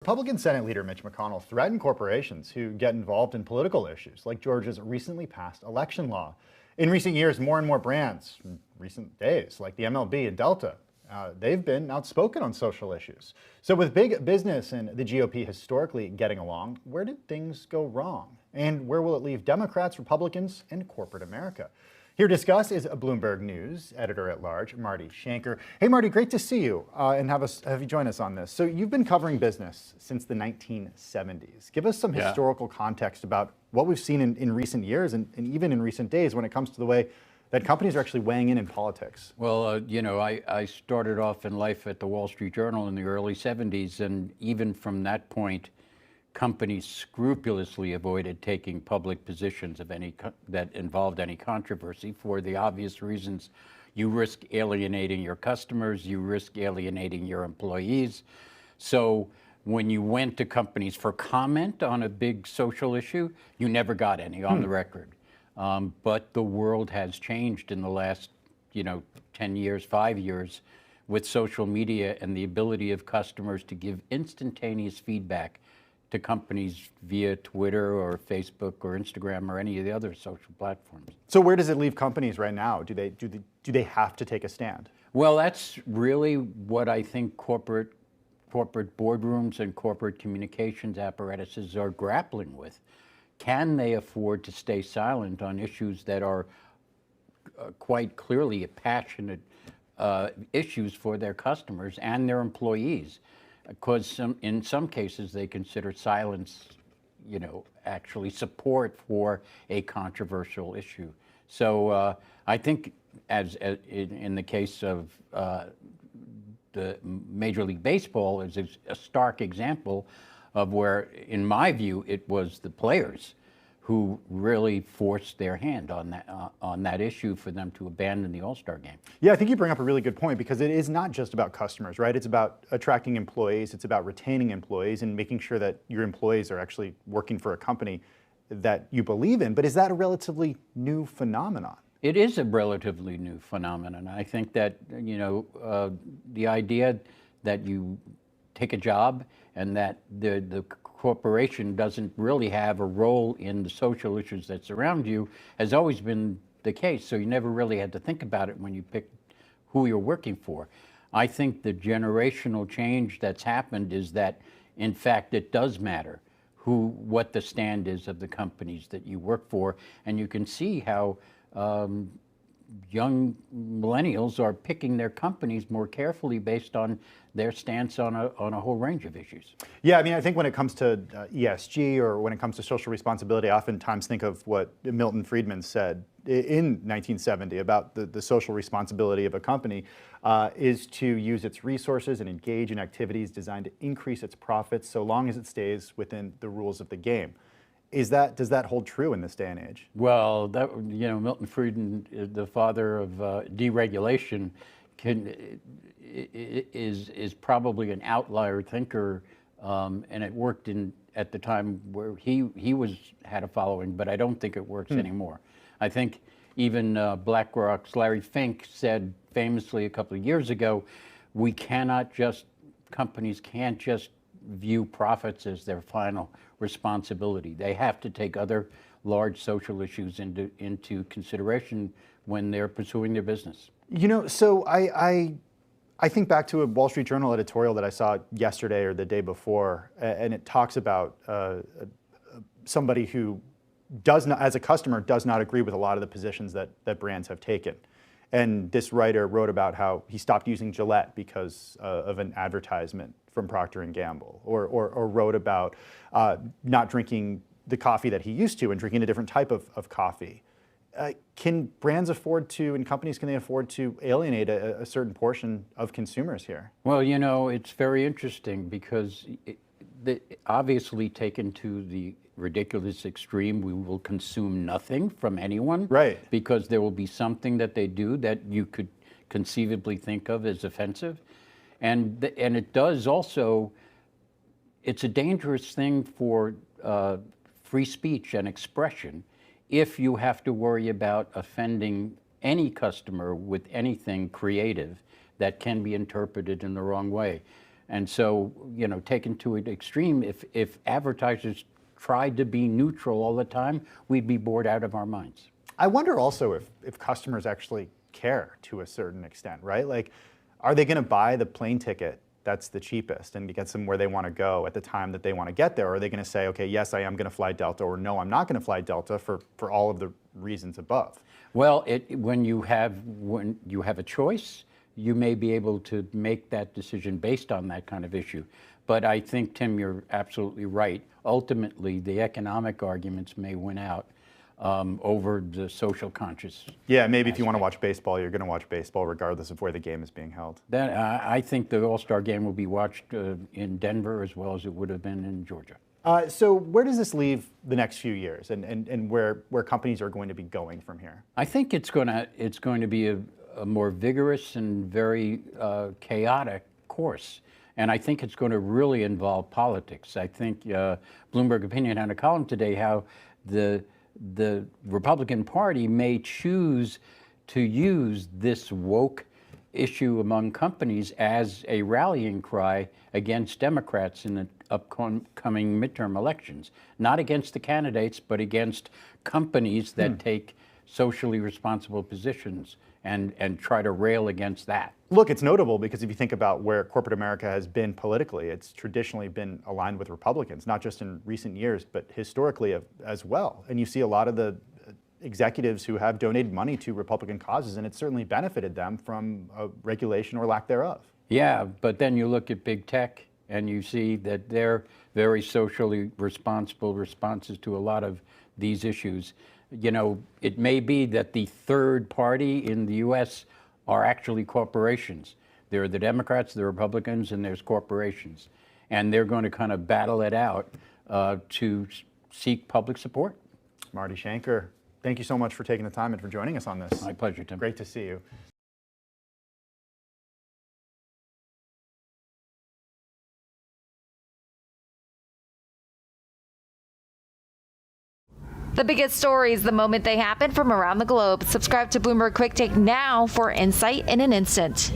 Republican Senate leader Mitch McConnell threatened corporations who get involved in political issues, like Georgia's recently passed election law. In recent years, more and more brands, in recent days, like the MLB and Delta, they've been outspoken on social issues. So with big business and the GOP historically getting along, where did things go wrong? And where will it leave Democrats, Republicans, and corporate America? Here to discuss is a Bloomberg News editor-at-large, Marty Shanker. Hey, Marty, great to see you and have you join us on this. So you've been covering business since the 1970s. Give us some historical context about what we've seen in recent years and even in recent days when it comes to the way that companies are actually weighing in politics. Well, I started off in life at the Wall Street Journal in the early 70s, and even from that point, companies scrupulously avoided taking public positions of that involved any controversy for the obvious reasons. You risk alienating your customers, you risk alienating your employees. So when you went to companies for comment on a big social issue, you never got any on the record. But the world has changed in the last 10 years, 5 years, with social media and the ability of customers to give instantaneous feedback to companies via Twitter or Facebook or Instagram or any of the other social platforms. So where does it leave companies right now? Do they have to take a stand? Well, that's really what I think corporate boardrooms and corporate communications apparatuses are grappling with. Can they afford to stay silent on issues that are quite clearly passionate issues for their customers and their employees? Because in some cases they consider silence, actually support for a controversial issue. So I think, as in the case of the Major League Baseball, is a stark example of where, in my view, it was the players who really forced their hand on that issue for them to abandon the All-Star game. Yeah, I think you bring up a really good point, because it is not just about customers, right? It's about attracting employees, it's about retaining employees and making sure that your employees are actually working for a company that you believe in. But is that a relatively new phenomenon? It is a relatively new phenomenon. I think that, the idea that you take a job and that the corporation doesn't really have a role in the social issues that surround you has always been the case. So you never really had to think about it when you picked who you're working for. I think the generational change that's happened is that, in fact, it does matter what the stand is of the companies that you work for. And you can see how young millennials are picking their companies more carefully based on their stance on a whole range of issues. Yeah, I mean, I think when it comes to ESG or when it comes to social responsibility, I oftentimes think of what Milton Friedman said in 1970 about the social responsibility of a company is to use its resources and engage in activities designed to increase its profits so long as it stays within the rules of the game. Does that hold true in this day and age? Well, Milton Friedman, the father of deregulation, is probably an outlier thinker, and it worked at the time where he had a following, but I don't think it works anymore. I think even BlackRock's Larry Fink said famously a couple of years ago, companies can't just view profits as their final responsibility. They have to take other large social issues into consideration when they're pursuing their business. So I think back to a Wall Street Journal editorial that I saw yesterday or the day before, and it talks about somebody who does not, as a customer, does not agree with a lot of the positions that brands have taken. And this writer wrote about how he stopped using Gillette because of an advertisement from Procter & Gamble, or wrote about not drinking the coffee that he used to and drinking a different type of coffee. Can brands afford to, and companies, can they afford to alienate a certain portion of consumers here? Well, it's very interesting because obviously taken to the ridiculous extreme, we will consume nothing from anyone. Right. Because there will be something that they do that you could conceivably think of as offensive. And it does also, it's a dangerous thing for free speech and expression if you have to worry about offending any customer with anything creative that can be interpreted in the wrong way. And so, taken to an extreme, if advertisers tried to be neutral all the time, we'd be bored out of our minds. I wonder also if customers actually care to a certain extent, right? Like, are they going to buy the plane ticket that's the cheapest and gets them where they want to go at the time that they want to get there? Or are they going to say, okay, yes, I am going to fly Delta, or no, I'm not going to fly Delta for all of the reasons above? Well, when you have a choice, you may be able to make that decision based on that kind of issue. But I think, Tim, you're absolutely right. Ultimately, the economic arguments may win out over the social conscious. Yeah, maybe if you want to watch baseball, you're going to watch baseball regardless of where the game is being held. Then I think the All-Star game will be watched in Denver as well as it would have been in Georgia. So where does this leave the next few years, and where companies are going to be going from here? I think it's going to be a more vigorous and very chaotic course. And I think it's going to really involve politics. I think Bloomberg Opinion had a column today how the Republican Party may choose to use this woke issue among companies as a rallying cry against Democrats in the upcoming midterm elections. Not against the candidates, but against companies that take socially responsible positions and try to rail against that. Look, it's notable because if you think about where corporate America has been politically, it's traditionally been aligned with Republicans, not just in recent years, but historically as well. And you see a lot of the executives who have donated money to Republican causes, and it's certainly benefited them from regulation or lack thereof. Yeah, but then you look at big tech and you see that they're very socially responsible responses to a lot of these issues. It may be that the third party in the U.S. are actually corporations. There are the Democrats, the Republicans, and there's corporations. And they're going to kind of battle it out to seek public support. Marty Shanker, thank you so much for taking the time and for joining us on this. My pleasure, Tim. Great to see you. The biggest stories the moment they happen from around the globe. Subscribe to Bloomberg Quick Take now for insight in an instant.